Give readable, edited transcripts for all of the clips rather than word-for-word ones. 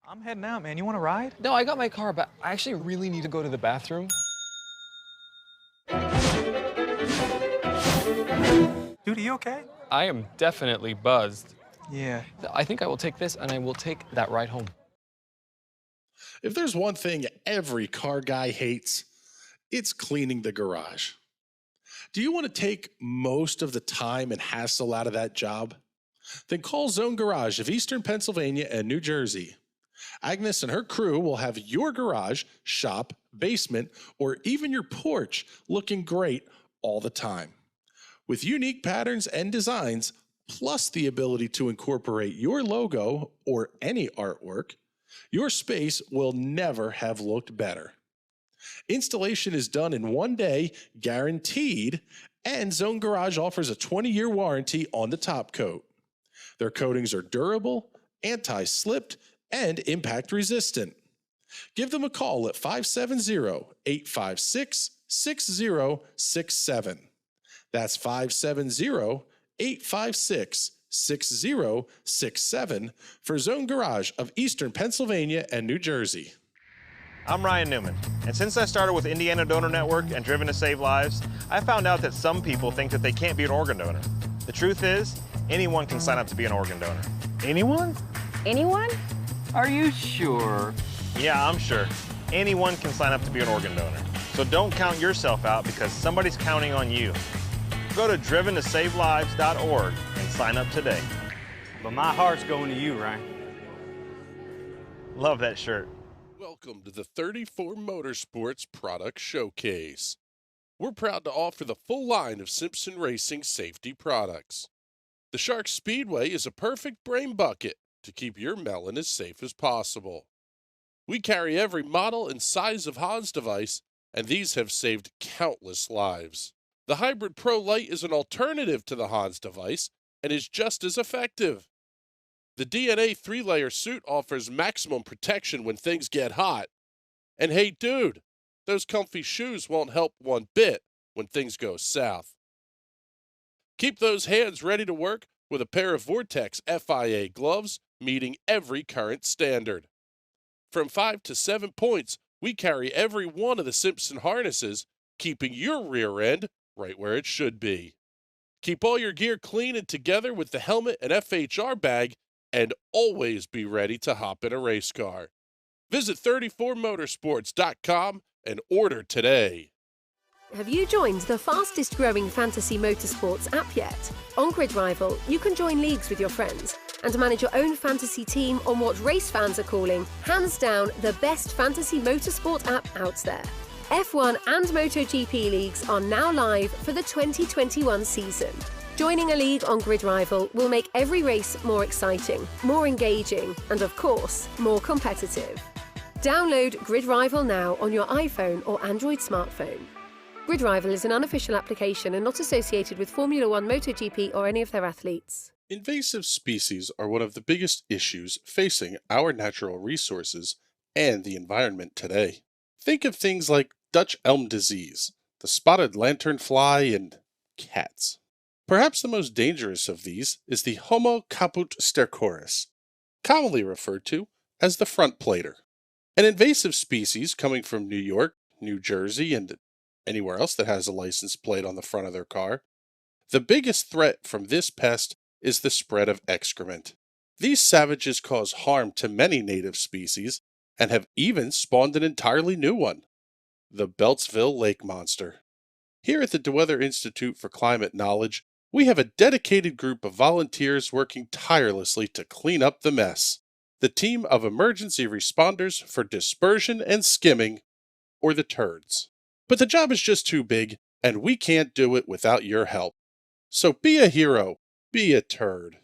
I'm heading out, man. You want to ride? No, I got my car, but I actually really need to go to the bathroom. Dude, are you okay? I am definitely buzzed. Yeah. I think I will take this, and I will take that ride home. If there's one thing every car guy hates, it's cleaning the garage. Do you want to take most of the time and hassle out of that job? Then call Zone Garage of Eastern Pennsylvania and New Jersey. Agnes and her crew will have your garage, shop, basement, or even your porch looking great all the time. With unique patterns and designs, plus the ability to incorporate your logo or any artwork, your space will never have looked better. Installation is done in 1 day, guaranteed, and Zone Garage offers a 20-year warranty on the top coat. Their coatings are durable, anti-slipped, and impact resistant. Give them a call at 570-856-6067. That's 570-856-6067 for Zone Garage of Eastern Pennsylvania and New Jersey. I'm Ryan Newman, and since I started with Indiana Donor Network and Driven to Save Lives, I found out that some people think that they can't be an organ donor. The truth is, anyone can sign up to be an organ donor. Anyone? Anyone? Are you sure? Yeah, I'm sure. Anyone can sign up to be an organ donor. So don't count yourself out because somebody's counting on you. Go to driventosavelives.org and sign up today. But my heart's going to you, Ryan. Love that shirt. Welcome to the 34 Motorsports Product Showcase. We're proud to offer the full line of Simpson Racing safety products. The Shark Speedway is a perfect brain bucket to keep your melon as safe as possible. We carry every model and size of Hans device, and these have saved countless lives. The Hybrid Pro Lite is an alternative to the Hans device and is just as effective. The DNA 3-layer suit offers maximum protection when things get hot. And hey dude, those comfy shoes won't help one bit when things go south. Keep those hands ready to work with a pair of Vortex FIA gloves meeting every current standard. From 5 to 7 points, we carry every one of the Simpson harnesses, keeping your rear end right where it should be. Keep all your gear clean and together with the helmet and FHR bag, and always be ready to hop in a race car. Visit 34motorsports.com and order today. Have you joined the fastest growing fantasy motorsports app yet? On Grid Rival, you can join leagues with your friends and manage your own fantasy team on what race fans are calling, hands down, the best fantasy motorsport app out there. F1 and MotoGP leagues are now live for the 2021 season. Joining a league on Grid Rival will make every race more exciting, more engaging, and of course, more competitive. Download Grid Rival now on your iPhone or Android smartphone. Grid Rival is an unofficial application and not associated with Formula One, MotoGP, or any of their athletes. Invasive species are one of the biggest issues facing our natural resources and the environment today. Think of things like Dutch elm disease, the spotted lanternfly, and cats. Perhaps the most dangerous of these is the Homo caput stercoris, commonly referred to as the front plater. An invasive species coming from New York, New Jersey, and anywhere else that has a license plate on the front of their car. The biggest threat from this pest is the spread of excrement. These savages cause harm to many native species and have even spawned an entirely new one, the Beltsville Lake Monster. Here at the DeWeather Institute for Climate Knowledge, we have a dedicated group of volunteers working tirelessly to clean up the mess. The team of emergency responders for dispersion and skimming, or the turds. But the job is just too big, and we can't do it without your help. So be a hero, be a turd.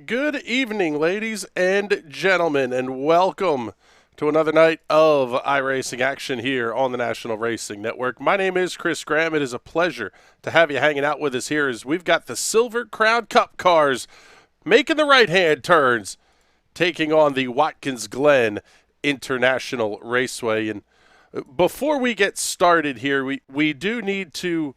Good evening, ladies and gentlemen, and welcome to another night of iRacing action here on the National Racing Network. My name is Chris Graham. It is a pleasure to have you hanging out with us here as we've got the Silver Crown Cup cars making the right-hand turns, taking on the Watkins Glen International Raceway. And before we get started here, we do need to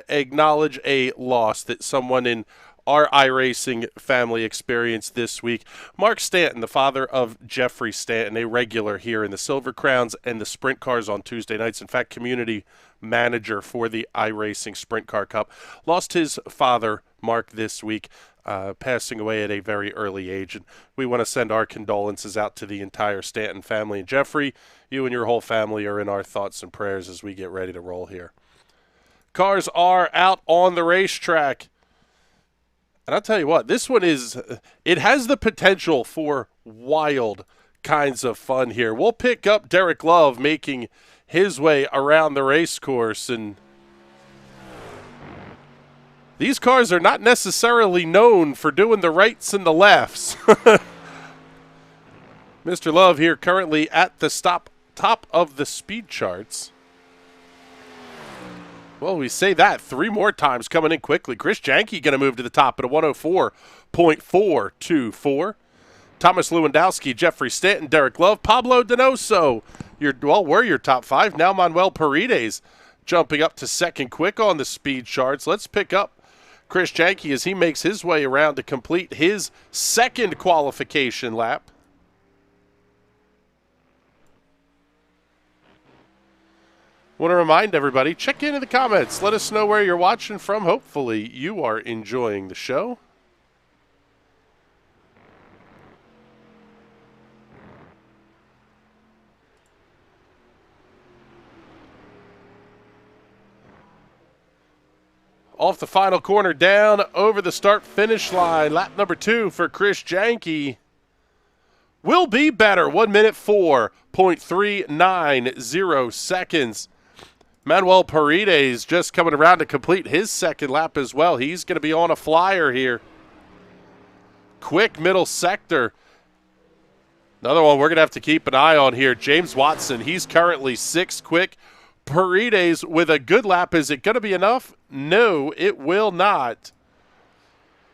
acknowledge a loss that someone in our iRacing family experienced this week. Mark Stanton, the father of Jeffrey Stanton, a regular here in the Silver Crowns and the Sprint Cars on Tuesday nights. In fact, community manager for the iRacing Sprint Car Cup, lost his father, Mark, this week, passing away at a very early age. And we want to send our condolences out to the entire Stanton family. And Jeffrey, you and your whole family are in our thoughts and prayers as we get ready to roll here. Cars are out on the racetrack. And I'll tell you what, this one it has the potential for wild kinds of fun here. We'll pick up Derek Love making his way around the race course. And these cars are not necessarily known for doing the rights and the lefts. Mr. Love here currently at the top of the speed charts. Well, we say that 3 more times coming in quickly. Chris Janke going to move to the top at a 104.424. Thomas Lewandowski, Jeffrey Stanton, Derek Love, Pablo Donoso. We're your top 5. Now Madwell Paredes jumping up to second quick on the speed charts. Let's pick up Chris Janke as he makes his way around to complete his second qualification lap. Want to remind everybody, check in the comments. Let us know where you're watching from. Hopefully you are enjoying the show. Off the final corner, down over the start-finish line. Lap number 2 for Chris Janke. Will be better. 1 minute 4.390 seconds. Madwell Paredes just coming around to complete his second lap as well. He's going to be on a flyer here. Quick middle sector. Another one we're going to have to keep an eye on here. James Watson, he's currently 6th quick. Paredes with a good lap. Is it going to be enough? No, it will not.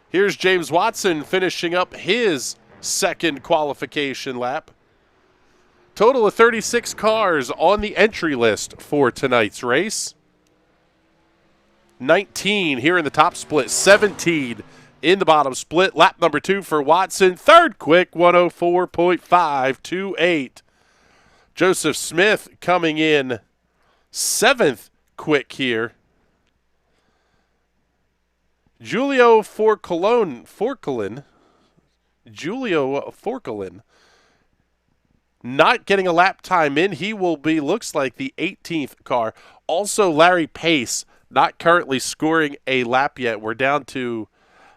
Here's James Watson finishing up his second qualification lap. Total of 36 cars on the entry list for tonight's race. 19 here in the top split, 17 in the bottom split. Lap number 2 for Watson. Third quick, 104.528. Joseph Smith coming in 7th quick here. Julio Forcolin not getting a lap time in. He will be, looks like, the 18th car. Also, Larry Pace not currently scoring a lap yet. We're down to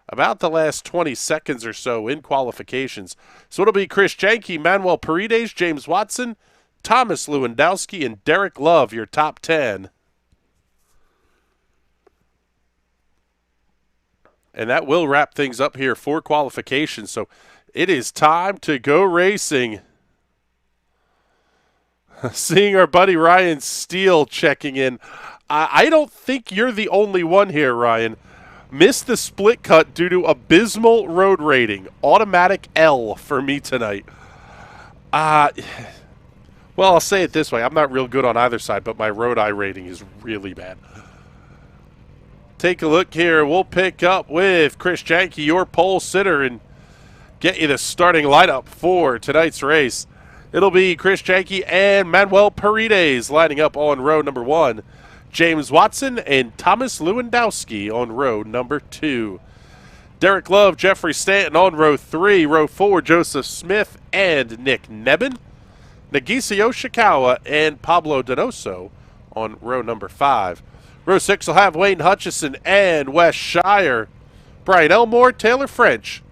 about the last 20 seconds or so in qualifications. So it'll be Chris Janke, Madwell Paredes, James Watson, Thomas Lewandowski, and Derek Love, your top 10. And that will wrap things up here for qualifications. So it is time to go racing. Seeing our buddy Ryan Steele checking in. I don't think you're the only one here, Ryan. Missed the split cut due to abysmal road rating. Automatic L for me tonight. Well, I'll say it this way. I'm not real good on either side, but my road I rating is really bad. Take a look here. We'll pick up with Chris Janke, your pole sitter, and get you the starting lineup for tonight's race. It'll be Chris Janke and Madwell Paredes lining up on row number 1. James Watson and Thomas Lewandowski on row number 2. Derek Love, Jeffrey Stanton on row 3. Row 4, Joseph Smith and Nick Nebben. Nagisa Yoshikawa and Pablo Donoso on row number 5. Row 6 will have Wayne Hutchison and Wes Shire. Brian Elmore, Taylor French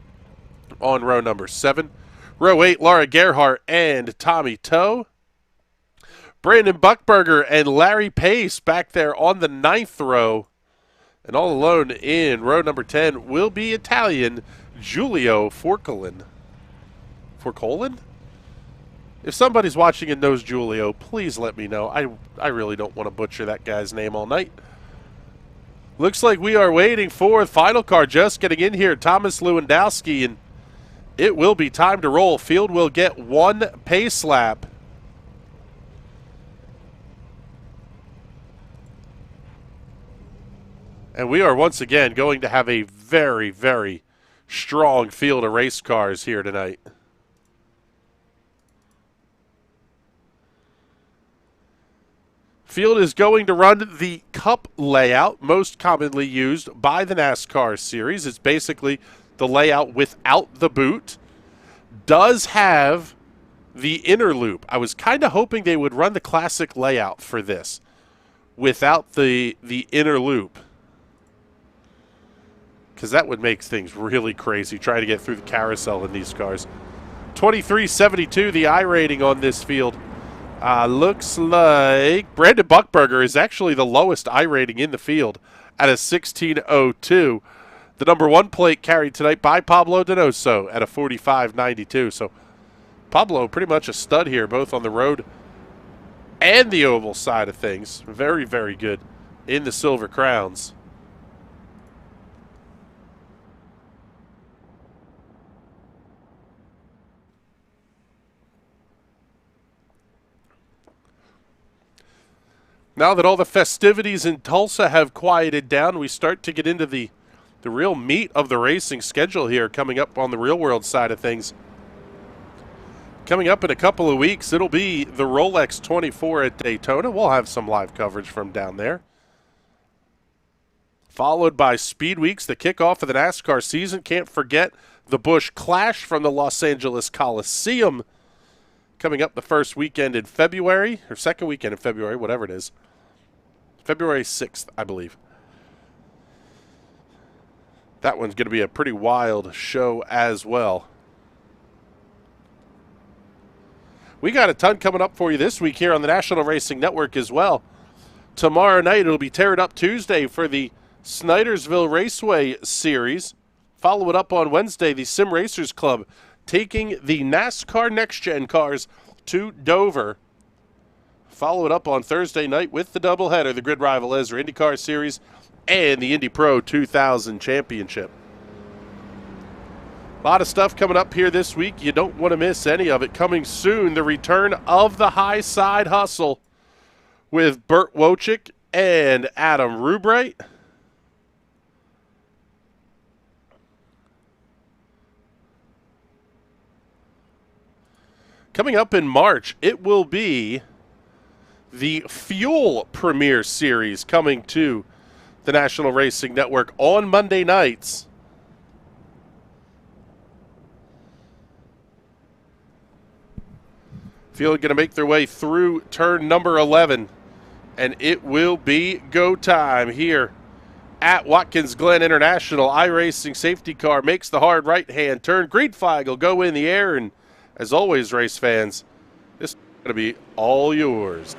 on row number 7. Row 8, Laura Gerhardt and Tommy Toe. Brandon Buckberger and Larry Pace back there on the 9th row. And all alone in row number 10 will be Italian Giulio Forcolin. Forcolin? If somebody's watching and knows Giulio, please let me know. I really don't want to butcher that guy's name all night. Looks like we are waiting for the final car just getting in here, Thomas Lewandowski, and it will be time to roll. Field will get one pace lap. And we are once again going to have a very, very strong field of race cars here tonight. Field is going to run the Cup layout, most commonly used by the NASCAR series. It's basically the layout without the boot. Does have the inner loop. I was kind of hoping they would run the classic layout for this without the inner loop, because that would make things really crazy trying to get through the carousel in these cars. 2372, the I rating on this field. Looks like Brandon Buckberger is actually the lowest I rating in the field at a 1602. The number 1 plate carried tonight by Pablo Donoso at a 4592. So Pablo pretty much a stud here, both on the road and the oval side of things. Very, very good in the Silver Crowns. Now that all the festivities in Tulsa have quieted down, we start to get into the real meat of the racing schedule here coming up on the real world side of things. Coming up in a couple of weeks, it'll be the Rolex 24 at Daytona. We'll have some live coverage from down there. Followed by Speed Weeks, the kickoff of the NASCAR season. Can't forget the Busch Clash from the Los Angeles Coliseum. Coming up the first weekend in February, or second weekend in February, whatever it is. February 6th, I believe. That one's going to be a pretty wild show as well. We got a ton coming up for you this week here on the National Racing Network as well. Tomorrow night, it'll be Tear It Up Tuesday for the Snydersville Raceway Series. Follow it up on Wednesday, the Sim Racers Club taking the NASCAR Next Gen cars to Dover. Follow it up on Thursday night with the doubleheader, the Grid Rival Ezra IndyCar Series and the Indy Pro 2000 Championship. A lot of stuff coming up here this week. You don't want to miss any of it. Coming soon, the return of the High Side Hustle with Burt Wojcik and Adam Rubright. Coming up in March, it will be the Fuel Premier Series coming to the National Racing Network on Monday nights. Fuel going to make their way through turn number 11, and it will be go time here at Watkins Glen International. iRacing safety car makes the hard right-hand turn. Green flag will go in the air, and as always, race fans, this is going to be all yours.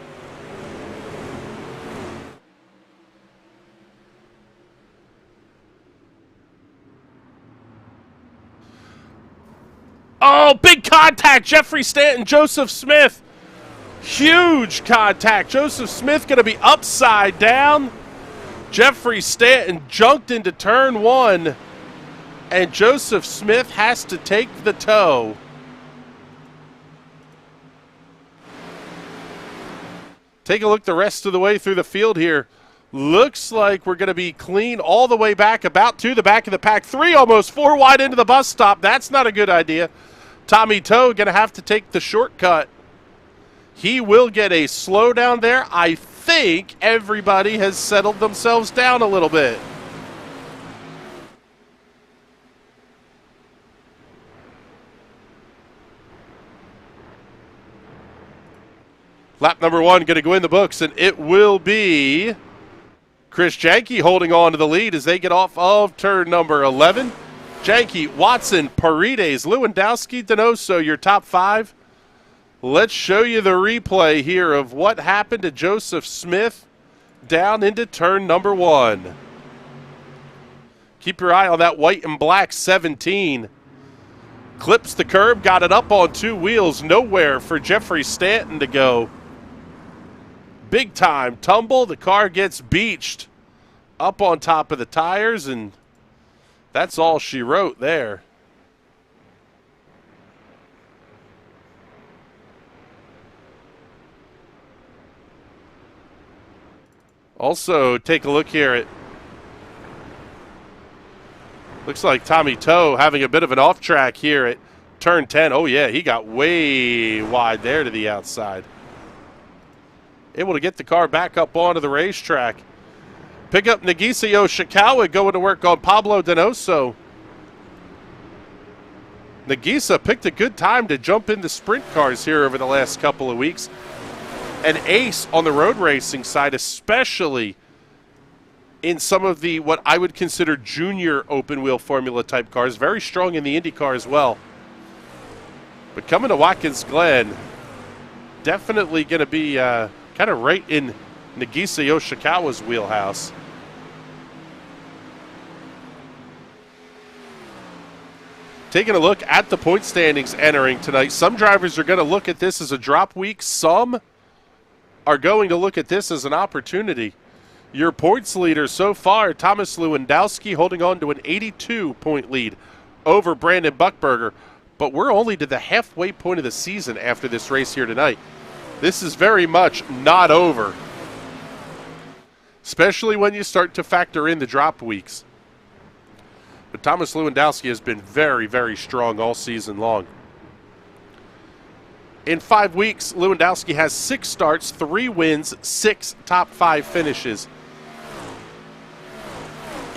Oh, big contact. Jeffrey Stanton, Joseph Smith. Huge contact. Joseph Smith going to be upside down. Jeffrey Stanton junked into turn 1, and Joseph Smith has to take the tow. Take a look the rest of the way through the field here. Looks like we're going to be clean all the way back, about to the back of the pack. 3 almost 4 wide into the bus stop. That's not a good idea. Tommy Toe going to have to take the shortcut. He will get a slowdown there. I think everybody has settled themselves down a little bit. Lap number 1 going to go in the books, and it will be Chris Janke holding on to the lead as they get off of turn number 11. Janke, Watson, Paredes, Lewandowski, Donoso, your top 5. Let's show you the replay here of what happened to Joseph Smith down into turn number 1. Keep your eye on that white and black 17. Clips the curb, got it up on two wheels. Nowhere for Jeffrey Stanton to go. Big time tumble. The car gets beached up on top of the tires, and that's all she wrote there. Also, take a look here at, looks like Tommy Toe having a bit of an off track here at turn 10. Oh yeah, he got way wide there to the outside. Able to get the car back up onto the racetrack. Pick up Nagisa Yoshikawa going to work on Pablo Donoso. Nagisa picked a good time to jump into sprint cars here over the last couple of weeks. An ace on the road racing side, especially in some of the what I would consider junior open wheel formula type cars. Very strong in the IndyCar as well. But coming to Watkins Glen, definitely going to be kind of right in Nagisa Yoshikawa's wheelhouse. Taking a look at the point standings entering tonight. Some drivers are going to look at this as a drop week. Some are going to look at this as an opportunity. Your points leader so far, Thomas Lewandowski, holding on to an 82-point lead over Brandon Buchberger. But we're only to the halfway point of the season after this race here tonight. This is very much not over, especially when you start to factor in the drop weeks. But Thomas Lewandowski has been very, very strong all season long. In 5 weeks, Lewandowski has 6 starts, 3 wins, 6 top 5 finishes.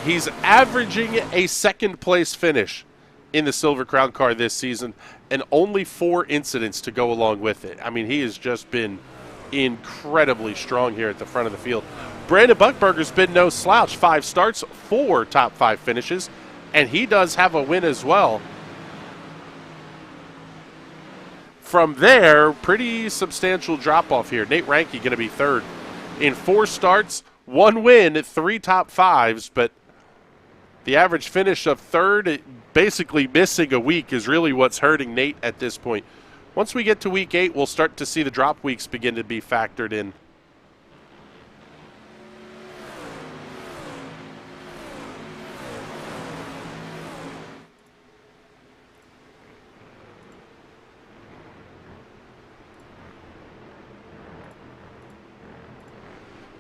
He's averaging a second-place finish in the Silver Crown car this season, and only 4 incidents to go along with it. I mean, he has just been incredibly strong here at the front of the field. Brandon Buchberger's been no slouch. 5 starts, 4 top 5 finishes, and he does have a win as well. From there, pretty substantial drop-off here. Nate Ranke going to be third. In 4 starts, 1 win, 3 top 5s, but the average finish of third, basically missing a week, is really what's hurting Nate at this point. Once we get to week 8, we'll start to see the drop weeks begin to be factored in.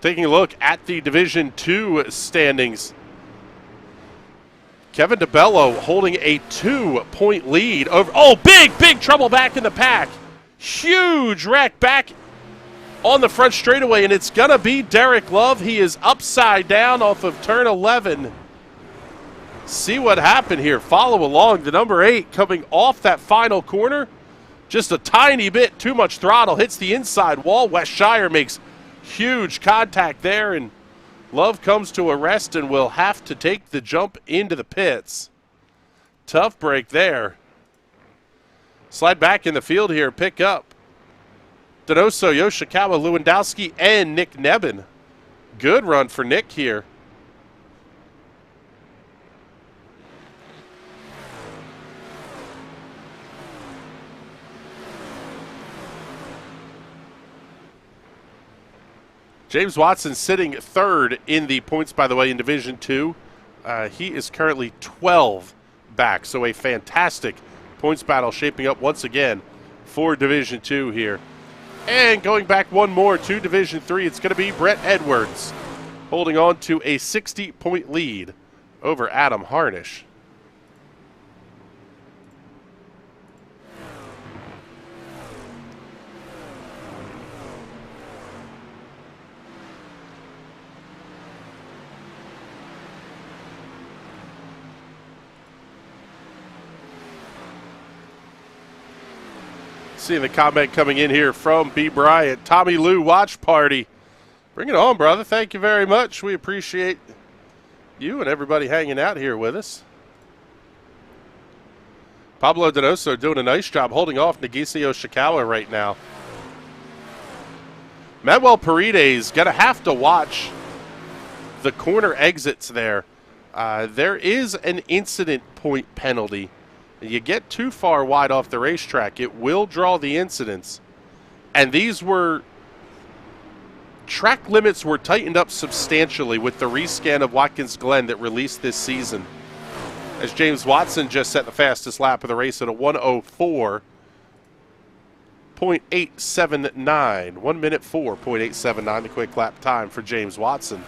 Taking a look at the Division II standings. Kevin DeBello holding a 2-point lead over. Oh, big trouble back in the pack. Huge wreck back on the front straightaway, and it's going to be Derek Love. He is upside down off of turn 11. See what happened here. Follow along. The number 8 coming off that final corner. Just a tiny bit too much throttle. Hits the inside wall. Wes Shire makes huge contact there, and Love comes to a rest and will have to take the jump into the pits. Tough break there. Slide back in the field here, pick up Donoso, Yoshikawa, Lewandowski, and Nick Nebben. Good run for Nick here. James Watson sitting third in the points, by the way, in Division II. He is currently 12 back, so a fantastic points battle shaping up once again for Division II here. And going back one more to Division III, it's going to be Brett Edwards holding on to a 60-point lead over Adam Harnish. Seeing the comment coming in here from B. Bryant. Tommy Lou watch party. Bring it on, brother. Thank you very much. We appreciate you and everybody hanging out here with us. Pablo Donoso doing a nice job holding off Nagisa Yoshikawa right now. Madwell Paredes going to have to watch the corner exits there. There is an incident point penalty You get too far wide off the racetrack, it will draw the incidents. And these were, track limits were tightened up substantially with the rescan of Watkins Glen that released this season. As James Watson just set the fastest lap of the race at a 1:04.879. 1 minute 4.879, the quick lap time for James Watson.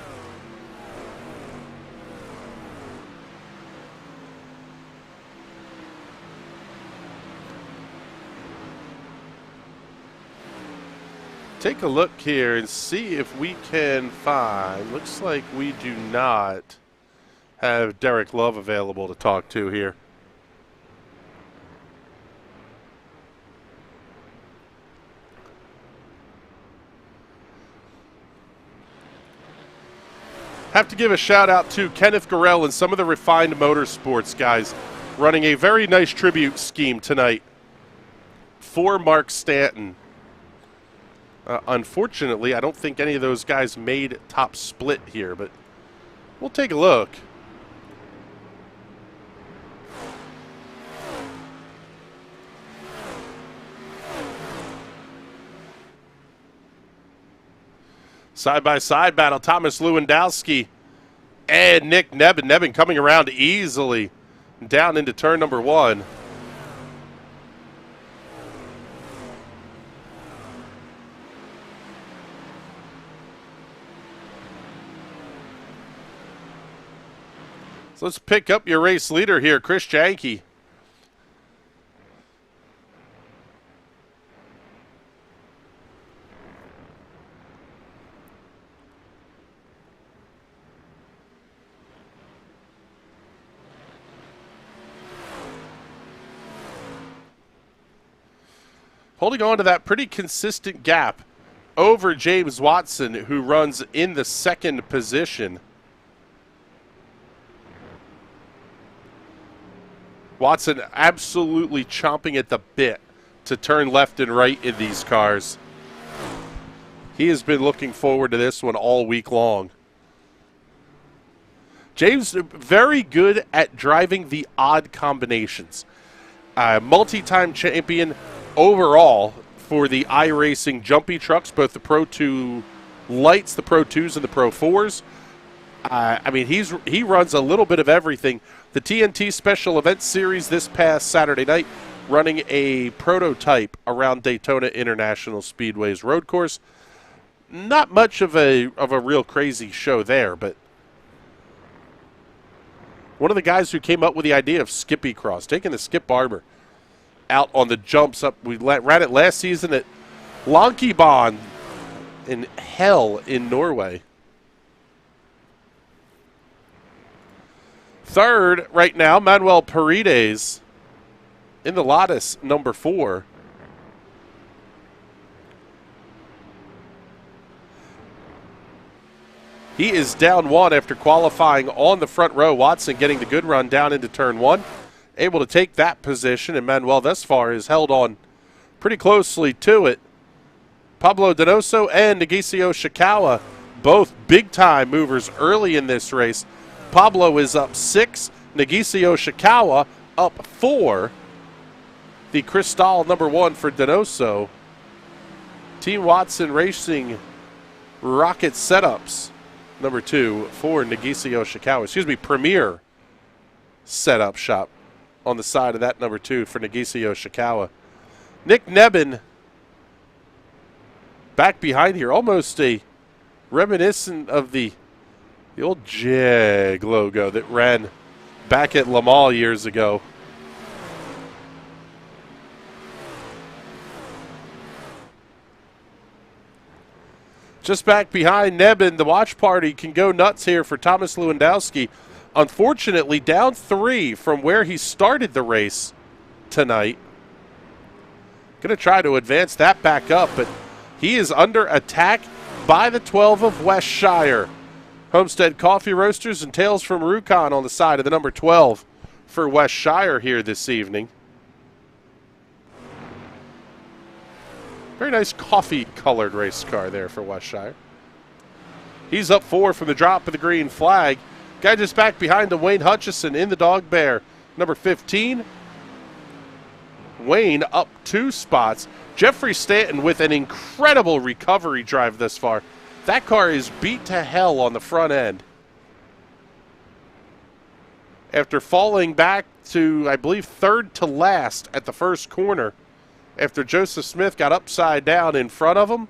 Take a look here and see if we can find, looks like we do not have Derek Love available to talk to here. Have to give a shout out to Kenneth Gorell and some of the Refined Motorsports guys running a very nice tribute scheme tonight for Mark Stanton. Unfortunately, I don't think any of those guys made top split here, but we'll take a look. Side-by-side battle, Thomas Lewandowski and Nick Neben. Neben coming around easily down into turn number 1. So let's pick up your race leader here, Chris Janke. Holding on to that pretty consistent gap over James Watson, who runs in the second position. Watson absolutely chomping at the bit to turn left and right in these cars. He has been looking forward to this one all week long. James, very good at driving the odd combinations. Multi-time champion overall for the iRacing jumpy trucks, both the Pro 2 lights, the Pro 2s, and the Pro 4s. I mean, he runs a little bit of everything. The TNT Special Events Series this past Saturday night, running a prototype around Daytona International Speedway's road course. Not much of a real crazy show there, but one of the guys who came up with the idea of Skippy Cross, taking the Skip Barber out on the jumps up. We ran it last season at Lankebaan in hell in Norway. Third right now, Madwell Paredes in the Lotus number 4. He is down 1 after qualifying on the front row. Watson getting the good run down into turn 1. Able to take that position, and Manuel thus far has held on pretty closely to it. Pablo Donoso and Nagisio Shikawa, both big-time movers early in this race. Pablo is up 6, Nagisio Shikawa up 4. The Cristal number 1 for Donoso. Team Watson Racing Rocket Setups number 2 for Nagisio Shikawa. Excuse me, Premier Setup Shop on the side of that number 2 for Nagisio Shikawa. Nick Neben back behind here, almost a reminiscent of the old Jag logo that ran back at Le Mans years ago. Just back behind Neben, the watch party can go nuts here for Thomas Lewandowski. Unfortunately, down 3 from where he started the race tonight. Going to try to advance that back up, but he is under attack by the 12 of Westshire. Homestead Coffee Roasters and Tales from Rjukan on the side of the number 12 for Westshire here this evening. Very nice coffee-colored race car there for Westshire. He's up 4 from the drop of the green flag. Guy just back behind him, Wayne Hutchison in the Dog Bear, number 15. Wayne up 2 spots. Jeffrey Stanton with an incredible recovery drive thus far. That car is beat to hell on the front end. After falling back to, I believe, 3rd to last at the first corner, after Joseph Smith got upside down in front of him,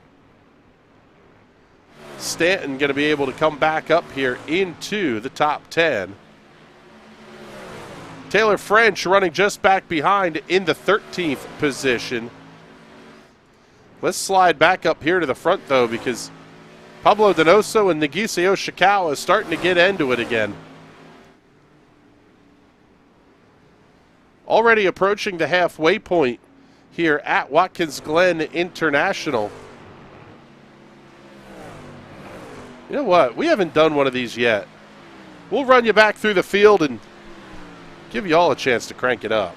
Stanton going to be able to come back up here into the top 10. Taylor French running just back behind in the 13th position. Let's slide back up here to the front, though, because Pablo Donoso and Negisio Shikawa is starting to get into it again. Already approaching the halfway point here at Watkins Glen International. You know what? We haven't done one of these yet. We'll run you back through the field and give you all a chance to crank it up.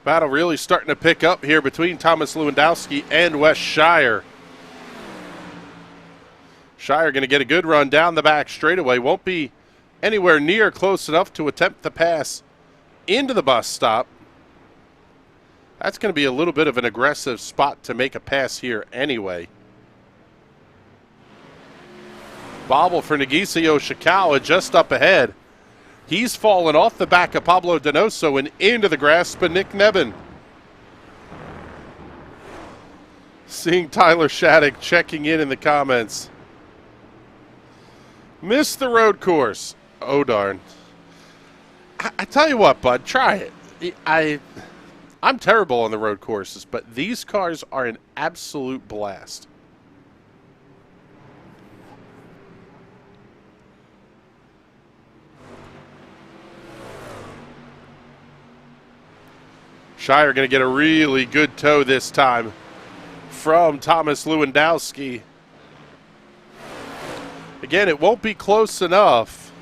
Battle really starting to pick up here between Thomas Lewandowski and Wes Shire. Shire going to get a good run down the back straightaway. Won't be anywhere near close enough to attempt the pass into the bus stop. That's going to be a little bit of an aggressive spot to make a pass here anyway. Bobble for Negisio Shikawa just up ahead. He's fallen off the back of Pablo Donoso and into the grasp of Nick Nebben. Seeing Tyler Shattuck checking in the comments. Missed the road course. Oh, darn. I tell you what, bud, try it. I'm terrible on the road courses, but these cars are an absolute blast. Shire going to get a really good tow this time from Thomas Lewandowski. Again, it won't be close enough.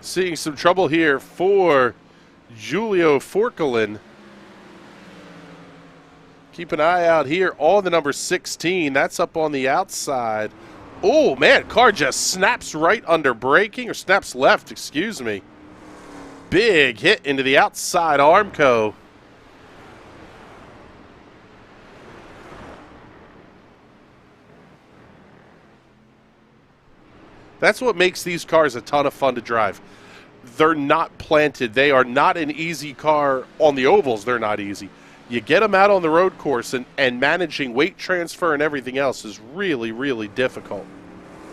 Seeing some trouble here for Julio Forkelin. Keep an eye out here on the number 16. That's up on the outside. Oh, man, car just snaps right under braking, or snaps left, excuse me. Big hit into the outside Armco. That's what makes these cars a ton of fun to drive. they're not planted. They are not an easy car on the ovals. They're not easy. You get them out on the road course, and managing weight transfer and everything else is really, really difficult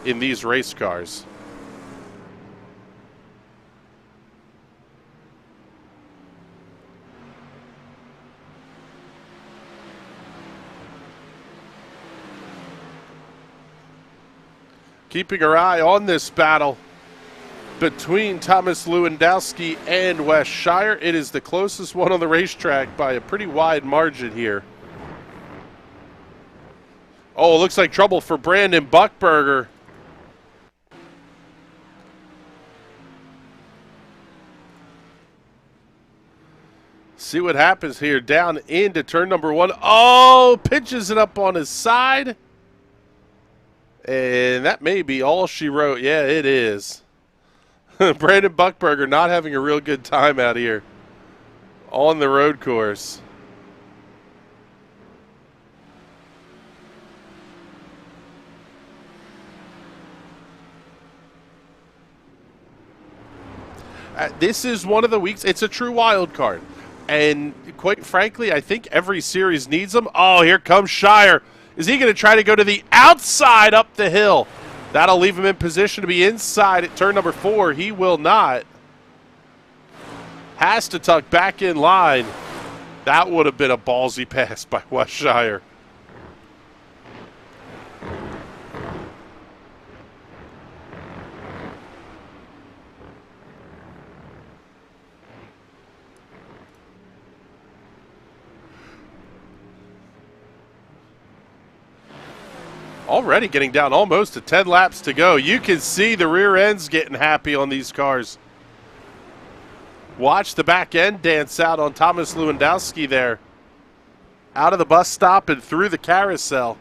in these race cars. Keeping our eye on this battle between Thomas Lewandowski and Wes Shire. It is the closest one on the racetrack by a pretty wide margin here. Oh, it looks like trouble for Brandon Buckberger. See what happens here down into turn number 1. Oh, pitches it up on his side. And that may be all she wrote. Yeah, it is. Brandon Buckberger not having a real good time out here on the road course. This is one of the weeks. It's a true wild card. And quite frankly, I think every series needs them. Oh, here comes Shire. Is he going to try to go to the outside up the hill? That'll leave him in position to be inside at turn number 4. He will not. Has to tuck back in line. That would have been a ballsy pass by Wes Shire. Already getting down almost to 10 laps to go. You can see the rear ends getting happy on these cars. Watch the back end dance out on Thomas Lewandowski there. Out of the bus stop and through the carousel.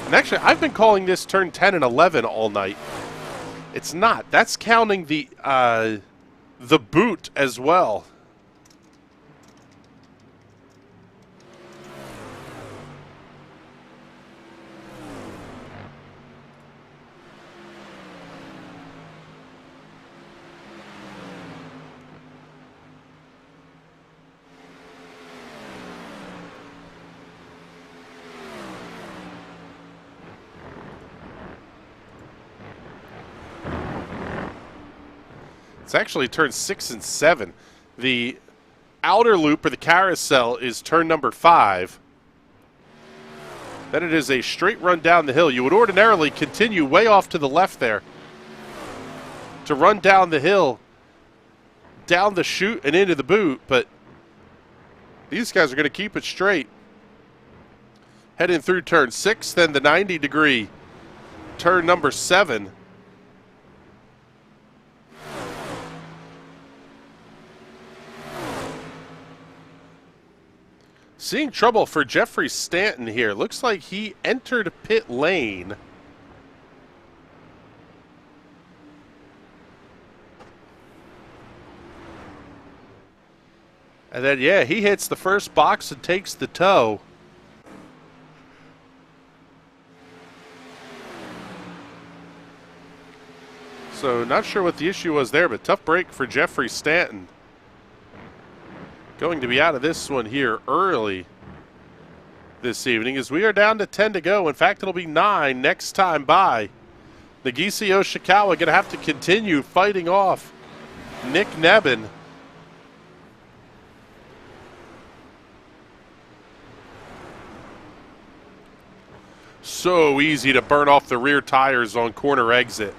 And actually, I've been calling this turn 10 and 11 all night. It's not. That's counting the boot as well. It's actually turn 6 and 7. The outer loop or the carousel is turn number 5. Then it is a straight run down the hill. You would ordinarily continue way off to the left there to run down the hill, down the chute and into the boot, but these guys are going to keep it straight. Heading through turn 6, then the 90-degree turn number 7. Seeing trouble for Jeffrey Stanton here. Looks like he entered pit lane. And then, yeah, he hits the first box and takes the tow. So not sure what the issue was there, but tough break for Jeffrey Stanton. Going to be out of this one here early this evening as we are down to 10 to go. In fact, it'll be 9 next time by. Nagisa Yoshikawa going to have to continue fighting off Nick Nebben. So easy to burn off the rear tires on corner exit.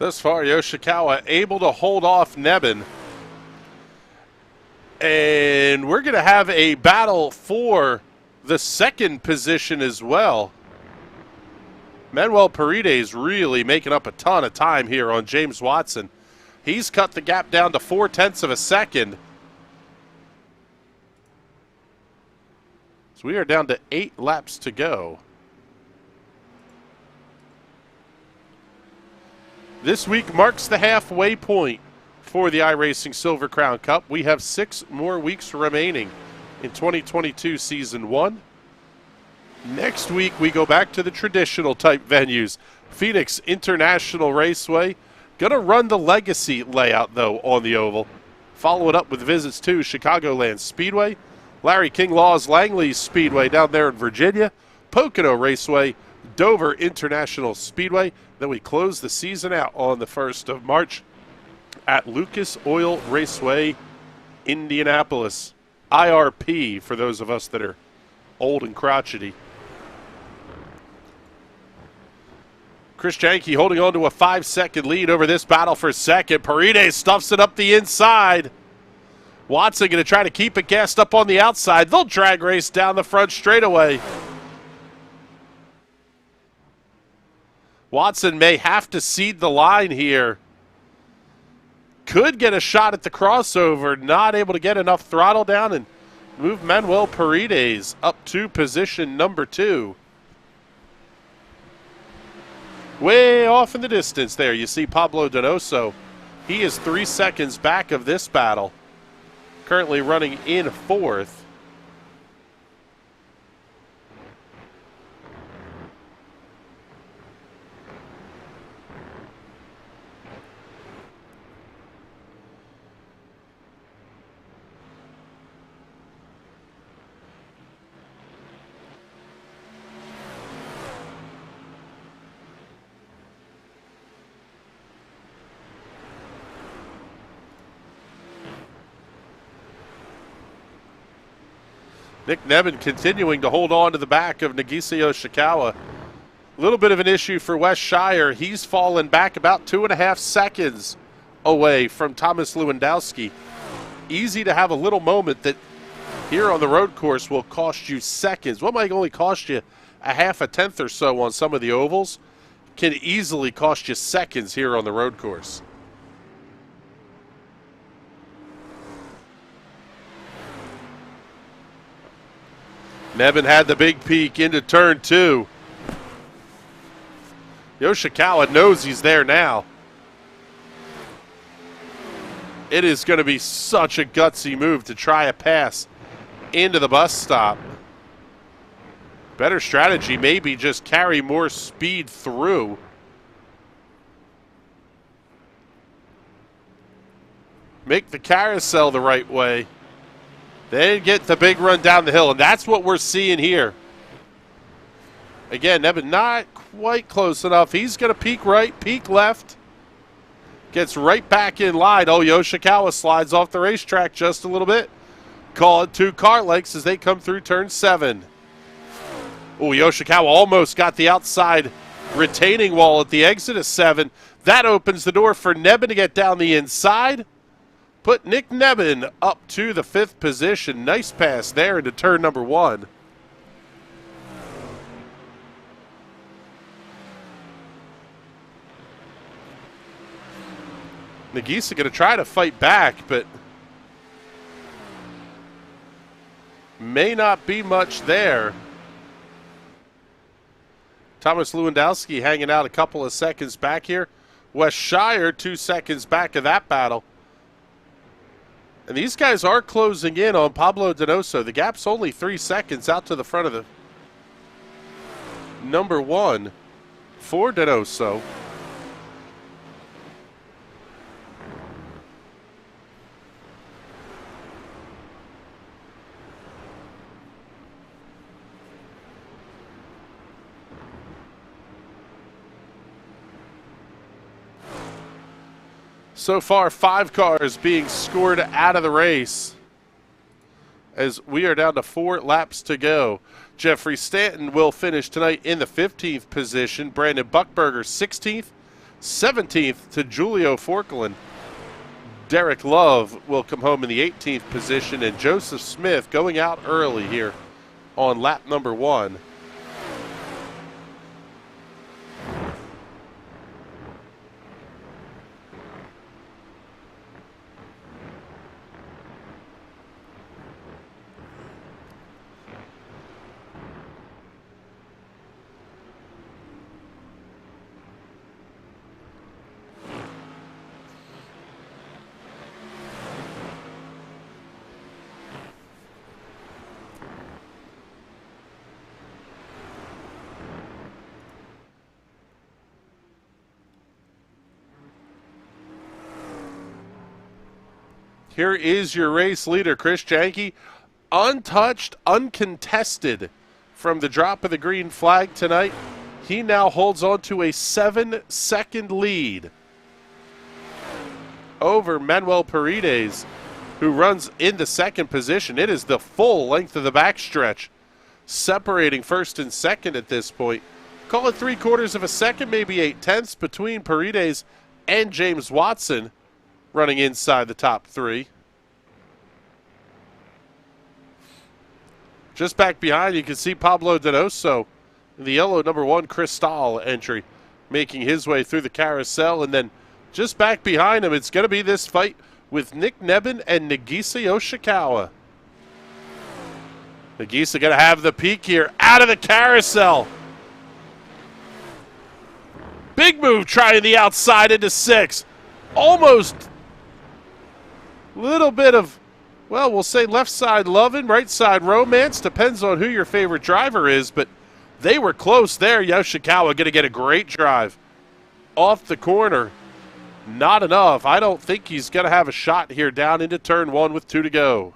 Thus far, Yoshikawa able to hold off Neben. And we're going to have a battle for the second position as well. Madwell Paredes really making up a ton of time here on James Watson. He's cut the gap down to 0.4 of a second. So we are down to 8 laps to go. This week marks the halfway point for the iRacing Silver Crown Cup. We have 6 more weeks remaining in 2022 Season 1. Next week, we go back to the traditional type venues. Phoenix International Raceway. Gonna run the Legacy layout, though, on the oval. Follow it up with visits to Chicagoland Speedway, Larry King Law's Langley Speedway down there in Virginia, Pocono Raceway, Dover International Speedway. Then we close the season out on the 1st of March at Lucas Oil Raceway, Indianapolis. IRP for those of us that are old and crotchety. Chris Janke holding on to a 5-second lead over this battle for second. Paredes stuffs it up the inside. Watson going to try to keep it gassed up on the outside. They'll drag race down the front straightaway. Watson may have to cede the line here. Could get a shot at the crossover. Not able to get enough throttle down and move Madwell Paredes up to position number 2. Way off in the distance there, you see Pablo Donoso. He is 3 seconds back of this battle. Currently running in 4th. Nick Neben continuing to hold on to the back of Nagisa Yoshikawa. A little bit of an issue for Wes Shire. He's fallen back about 2.5 seconds away from Thomas Lewandowski. Easy to have a little moment that here on the road course will cost you seconds. What might only cost you a 0.5 tenth or so on some of the ovals can easily cost you seconds here on the road course. Neben had the big peek into turn 2. Yoshikawa knows he's there now. It is going to be such a gutsy move to try a pass into the bus stop. Better strategy, maybe just carry more speed through. Make the carousel the right way. Then get the big run down the hill, and that's what we're seeing here. Again, Neben not quite close enough. He's going to peek right, peek left. Gets right back in line. Oh, Yoshikawa slides off the racetrack just a little bit. Call it 2 car lengths as they come through turn 7. Oh, Yoshikawa almost got the outside retaining wall at the exit of 7. That opens the door for Neben to get down the inside. Put Nick Neben up to the 5th position. Nice pass there into turn number 1. Nagisa going to try to fight back, but may not be much there. Thomas Lewandowski hanging out a couple of seconds back here. Wes Shire 2 seconds back of that battle. And these guys are closing in on Pablo Donoso. The gap's only 3 seconds out to the front of the number 1 for Donoso. So far, 5 cars being scored out of the race as we are down to 4 laps to go. Jeffrey Stanton will finish tonight in the 15th position. Brandon Buckberger 16th. 17th to Julio Forkland. Derek Love will come home in the 18th position, and Joseph Smith going out early here on lap number 1. Here is your race leader, Chris Janke, untouched, uncontested from the drop of the green flag tonight. He now holds on to a 7-second lead over Madwell Paredes, who runs in the second position. It is the full length of the backstretch, separating first and second at this point. Call it 3/4 of a second, maybe 8/10 between Paredes and James Watson, running inside the top 3. Just back behind, you can see Pablo Donoso in the yellow number 1 Cristal entry, making his way through the carousel. And then just back behind him, it's going to be this fight with Nick Neben and Nagisa Yoshikawa. Nagisa going to have the peak here out of the carousel. Big move trying the outside into 6. Almost little bit of, well, we'll say left side loving, right side romance. Depends on who your favorite driver is, but they were close there. Yoshikawa going to get a great drive off the corner. Not enough. I don't think he's going to have a shot here down into turn 1 with 2 to go.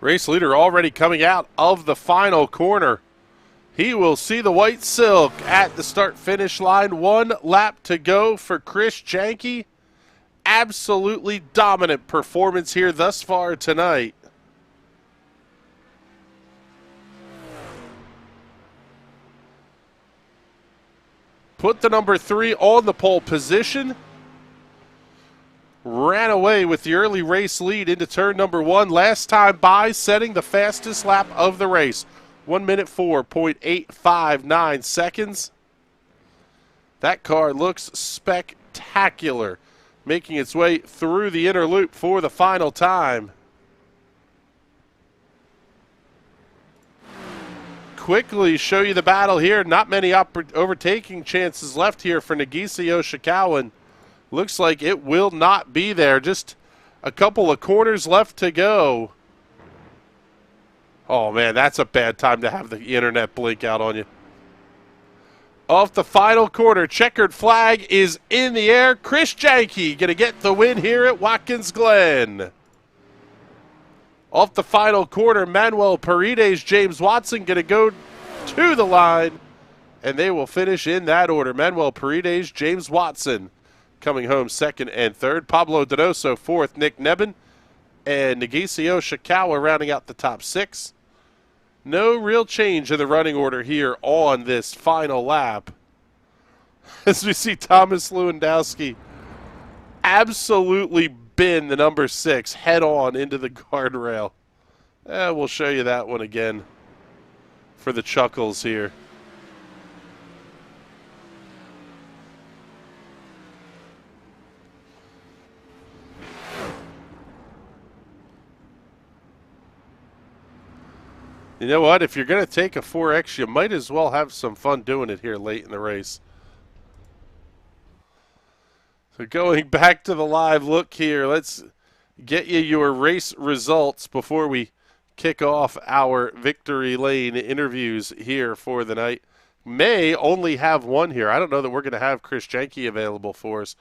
Race leader already coming out of the final corner. He will see the white silk at the start-finish line. 1 lap to go for Chris Janke. Absolutely dominant performance here thus far tonight. Put the number 3 on the pole position. Ran away with the early race lead into turn number 1. Last time by, setting the fastest lap of the race. 1 minute 4.859 seconds. That car looks spectacular, making its way through the inner loop for the final time. Quickly show you the battle here. Not many overtaking chances left here for Nagisa Yoshikawa. Looks like it will not be there. Just a couple of corners left to go. Oh, man, that's a bad time to have the internet blink out on you. Off the final corner, checkered flag is in the air. Chris Janke going to get the win here at Watkins Glen. Off the final corner, Madwell Paredes, James Watson going to go to the line, and they will finish in that order. Madwell Paredes, James Watson coming home second and third. Pablo Donoso fourth, Nick Neben, and Nagisa Yoshikawa rounding out the top 6. No real change in the running order here on this final lap. As we see Thomas Lewandowski absolutely bin the number 6 head on into the guardrail. We'll show you that one again for the chuckles here. You know what? If you're going to take a 4X, you might as well have some fun doing it here late in the race. So going back to the live look here, let's get you your race results before we kick off our Victory Lane interviews here for the night. May only have one here. I don't know that we're going to have Chris Janke available for us.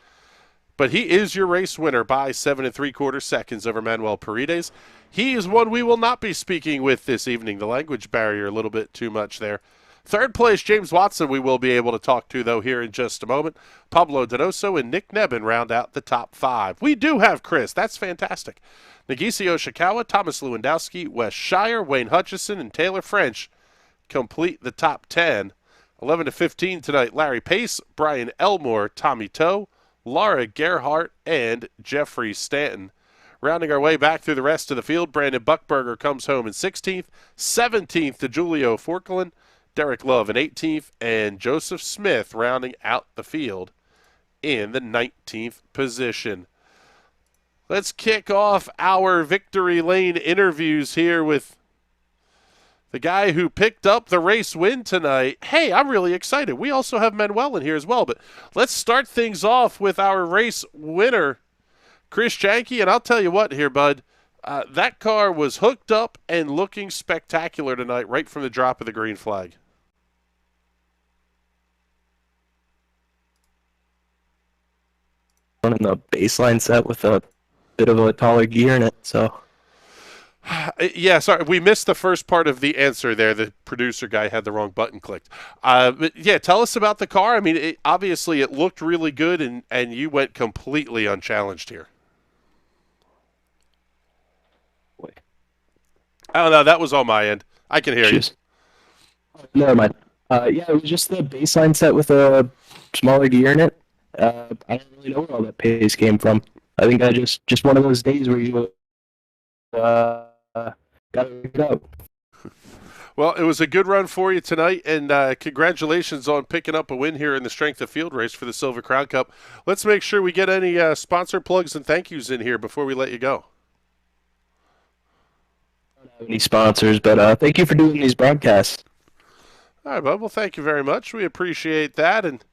But he is your race winner by 7 3/4 seconds over Madwell Paredes. He is one we will not be speaking with this evening. The language barrier a little bit too much there. Third place, James Watson, we will be able to talk to, though, here in just a moment. Pablo Donoso and Nick Nebben round out the top 5. We do have Chris. That's fantastic. Nagisi Oshikawa, Thomas Lewandowski, Wes Shire, Wayne Hutchison, and Taylor French complete the top 10. 11 15 tonight, Larry Pace, Brian Elmore, Tommy Toe, Laura Gerhart, and Jeffrey Stanton. Rounding our way back through the rest of the field, Brandon Buckberger comes home in 16th, 17th to Julio Forkelin, Derek Love in 18th, and Joseph Smith rounding out the field in the 19th position. Let's kick off our Victory Lane interviews here with the guy who picked up the race win tonight. Hey, I'm really excited. We also have Manuel in here as well, but let's start things off with our race winner, Chris Janke. And I'll tell you what here, bud, that car was hooked up and looking spectacular tonight right from the drop of the green flag. Running the baseline set with a bit of a taller gear in it, so. Yeah, sorry, we missed the first part of the answer there. The producer guy had the wrong button clicked. But yeah, tell us about the car. I mean, obviously it looked really good, and you went completely unchallenged here. Wait. Oh, no, that was on my end. I can hear you. Never mind. Yeah, it was just the baseline set with a smaller gear in it. I don't really know where all that pace came from. I think I just one of those days where you got to pick it up. Well, it was a good run for you tonight, and congratulations on picking up a win here in the Strength of Field race for the Silver Crown Cup. Let's make sure we get any sponsor plugs and thank yous in here before we let you go. I don't have any sponsors, but thank you for doing these broadcasts. All right, bud. Well, thank you very much. We appreciate that, and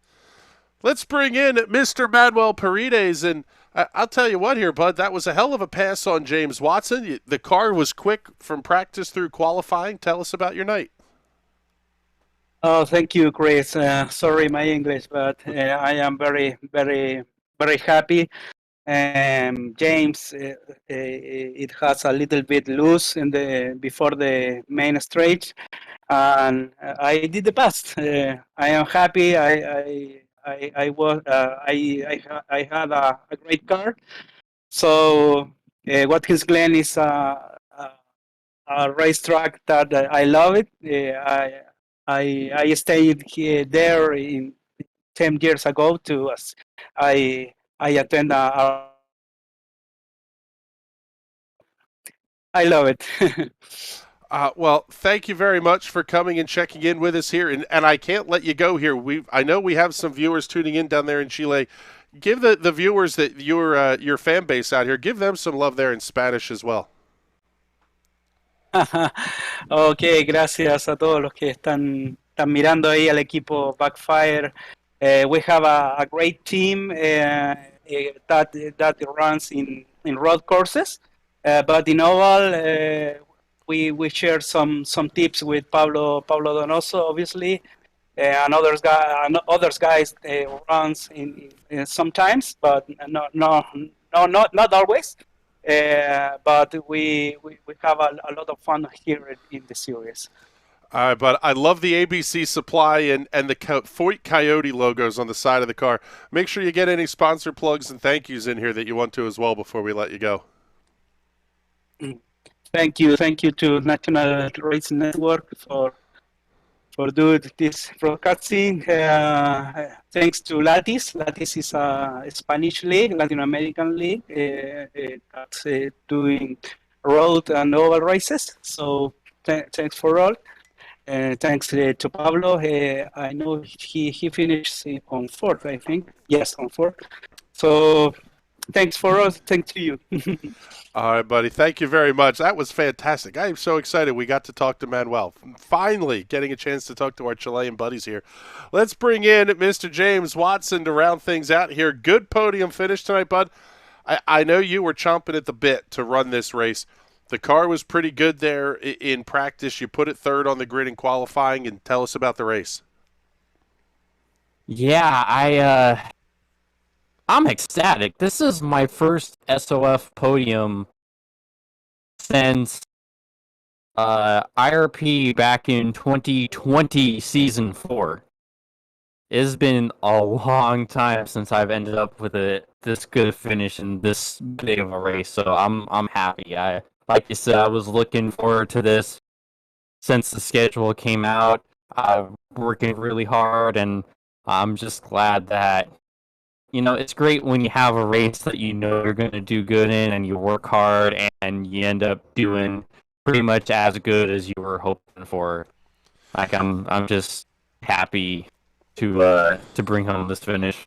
let's bring in Mr. Madwell Paredes, and I'll tell you what here, bud, that was a hell of a pass on James Watson. The car was quick from practice through qualifying. Tell us about your night. Oh, thank you, Chris. Sorry, my English, but I am very, very, very happy. James, it has a little bit loose before the main straight, and I did the best. I am happy. I had a great car. So Watkins Glen is a racetrack that I love it. I stayed there in 10 years ago I attend I love it. Well, thank you very much for coming and checking in with us here, and I can't let you go here. I know we have some viewers tuning in down there in Chile. Give the viewers that your fan base out here, give them some love there in Spanish as well. Okay, gracias a todos los que están mirando ahí al equipo Backfire. We have a great team that runs in road courses, but in oval. We share some tips with Pablo Donoso, obviously, and others guys runs in sometimes, but not always. But we have a lot of fun here in the series. All right, but I love the ABC Supply and the Foyt Coyote logos on the side of the car. Make sure you get any sponsor plugs and thank yous in here that you want to as well before we let you go. Thank you to National Race Network for doing this broadcasting. Thanks to Latis. Latis is a Spanish league, Latin American league that's doing road and oval races. So thanks for all. Thanks to Pablo. I know he finished on fourth, I think. Yes, on fourth. So thanks for us. Thanks to you. All right, buddy. Thank you very much. That was fantastic. I am so excited we got to talk to Manuel. Finally getting a chance to talk to our Chilean buddies here. Let's bring in Mr. James Watson to round things out here. Good podium finish tonight, bud. I know you were chomping at the bit to run this race. The car was pretty good there in practice. You put it third on the grid in qualifying, and tell us about the race. Yeah, I'm ecstatic. This is my first SOF podium since IRP back in 2020 season 4. It's been a long time since I've ended up with this good finish in this big of a race, so I'm happy. Like you said, I was looking forward to this since the schedule came out. I'm working really hard, and I'm just glad that, it's great when you have a race that you know you're going to do good in, and you work hard, and you end up doing pretty much as good as you were hoping for. Like, I'm just happy to bring home this finish.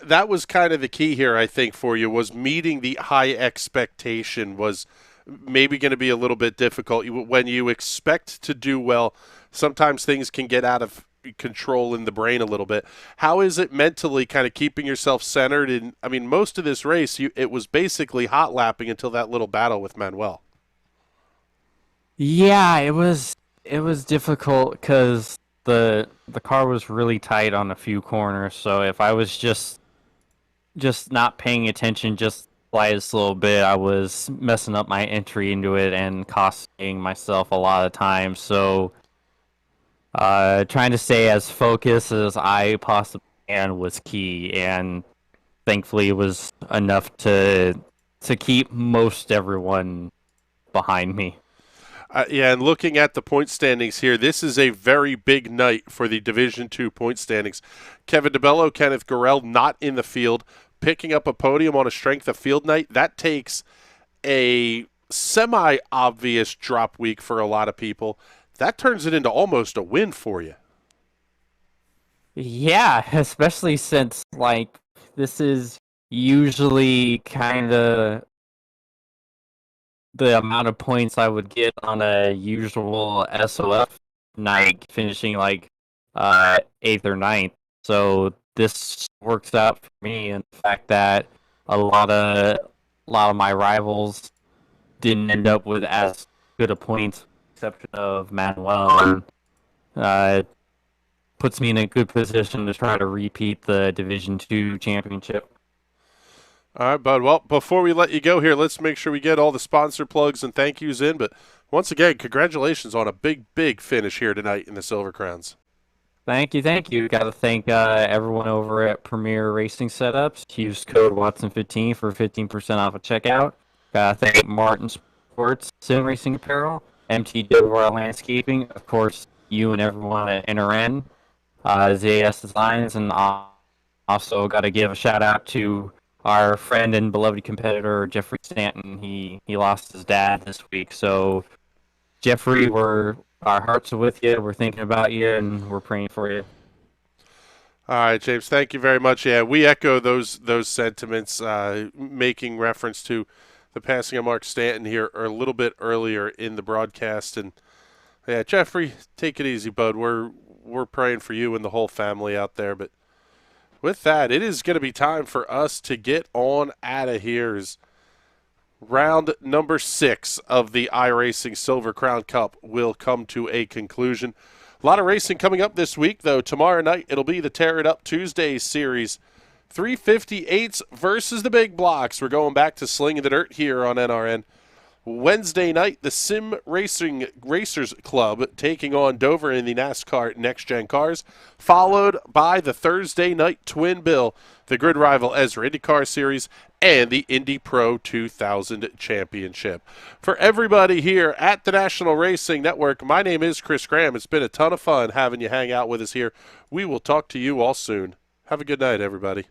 That was kind of the key here, I think, for you, was meeting the high expectation was maybe going to be a little bit difficult. When you expect to do well, sometimes things can get out of control in the brain a little bit. How is it mentally kind of keeping yourself centered? And I mean, most of this race, it was basically hot lapping until that little battle with Manuel. Yeah, it was difficult because the car was really tight on a few corners. So if I was just not paying attention just slightest little bit, I was messing up my entry into it and costing myself a lot of time. So trying to stay as focused as I possibly can was key, and thankfully it was enough to keep most everyone behind me. Yeah, and looking at the point standings here, this is a very big night for the Division II point standings. Kevin DeBello, Kenneth Gorell not in the field, picking up a podium on a strength of field night. That takes a semi-obvious drop week for a lot of people. That turns it into almost a win for you. Yeah, especially since, this is usually kind of the amount of points I would get on a usual SOF night, finishing 8th or 9th. So this works out for me, and the fact that a lot of my rivals didn't end up with as good a points, exception of Manuel, and puts me in a good position to try to repeat the Division II championship. All right, bud. Well, before we let you go here, let's make sure we get all the sponsor plugs and thank yous in. But once again, congratulations on a big, big finish here tonight in the Silver Crowns. Thank you. Got to thank everyone over at Premier Racing Setups. Use code Watson15 for 15% off at checkout. Got to thank Martin Sports, Sim Racing Apparel, MTW Landscaping, of course, you and everyone at NRN, ZAS Designs, and also got to give a shout out to our friend and beloved competitor, Jeffrey Stanton. He lost his dad this week. So, Jeffrey, our hearts are with you. We're thinking about you, and we're praying for you. All right, James, thank you very much. Yeah, we echo those sentiments, making reference to the passing of Mark Stanton here a little bit earlier in the broadcast. And, yeah, Jeffrey, take it easy, bud. We're praying for you and the whole family out there. But with that, it is going to be time for us to get on out of here. Round number 6 of the iRacing Silver Crown Cup will come to a conclusion. A lot of racing coming up this week, though. Tomorrow night, it'll be the Tear It Up Tuesday series. 358s versus the big blocks. We're going back to slinging the dirt here on NRN. Wednesday night, the Sim Racing Racers Club taking on Dover in the NASCAR Next Gen Cars, followed by the Thursday night twin bill, the Grid Rival Ezra IndyCar Series, and the Indy Pro 2000 Championship. For everybody here at the National Racing Network, my name is Chris Graham. It's been a ton of fun having you hang out with us here. We will talk to you all soon. Have a good night, everybody.